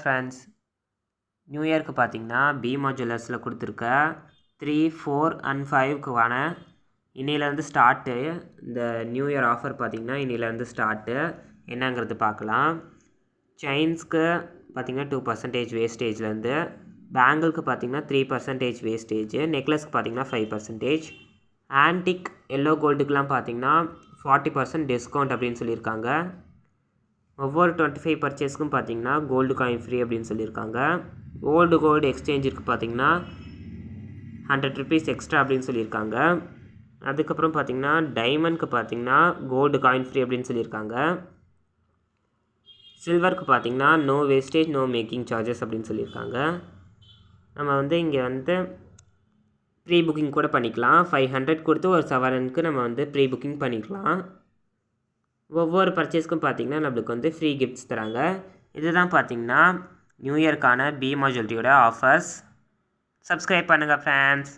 Friends, new இயர்க்கு பார்த்தீங்கன்னா பீமா ஜுவல்லர்ஸில் கொடுத்துருக்க 3, 4 and 5க்குவான இன்னிலேருந்து ஸ்டார்ட்டு. இந்த நியூ இயர் ஆஃபர் பார்த்திங்கன்னா இன்னிலேருந்து ஸ்டார்ட்டு என்னங்கிறது பார்க்கலாம். செயின்ஸ்க்கு பார்த்திங்கன்னா 2% வேஸ்டேஜ்லேருந்து, பேங்கிளுக்கு பார்த்திங்கன்னா 3% வேஸ்டேஜ், நெக்லஸ்க்கு பார்த்திங்கன்னா 5%, ஆன்டிக் எல்லோ கோல்டுக்கெலாம் பார்த்திங்கன்னா 40% டிஸ்கவுண்ட் அப்படின்னு சொல்லியிருக்காங்க. ஒவ்வொரு 25 பர்ச்சேஸ்க்கும் பார்த்திங்கன்னா கோல்டு காயின் ஃப்ரீ அப்படின்னு சொல்லியிருக்காங்க. ஓல்டு கோல்டு எக்ஸ்சேஞ்சுக்கு பார்த்திங்கன்னா 100 ருபீஸ் எக்ஸ்ட்ரா அப்படின்னு சொல்லியிருக்காங்க. அதுக்கப்புறம் பார்த்திங்கன்னா டைமண்ட்க்கு பார்த்திங்கன்னா கோல்டு காயின் ஃப்ரீ அப்படின்னு சொல்லியிருக்காங்க. சில்வருக்கு பார்த்திங்கன்னா no wastage no making charges அப்படின்னு சொல்லியிருக்காங்க. நம்ம இங்கே ப்ரீ புக்கிங் கூட பண்ணிக்கலாம். 500 கொடுத்து ஒரு சவரனுக்கு நம்ம ப்ரீ புக்கிங் பண்ணிக்கலாம். ஒவ்வொரு பர்ச்சேஸ்க்கும் பார்த்திங்கன்னா நம்மளுக்கு ஃப்ரீ கிஃப்ட்ஸ் தராங்க. இதுதான் பார்த்திங்கன்னா நியூ இயர்க்கான பீமா ஜுவல்லரியோட ஆஃபர்ஸ். சப்ஸ்கிரைப் பண்ணுங்கள் ஃப்ரெண்ட்ஸ்.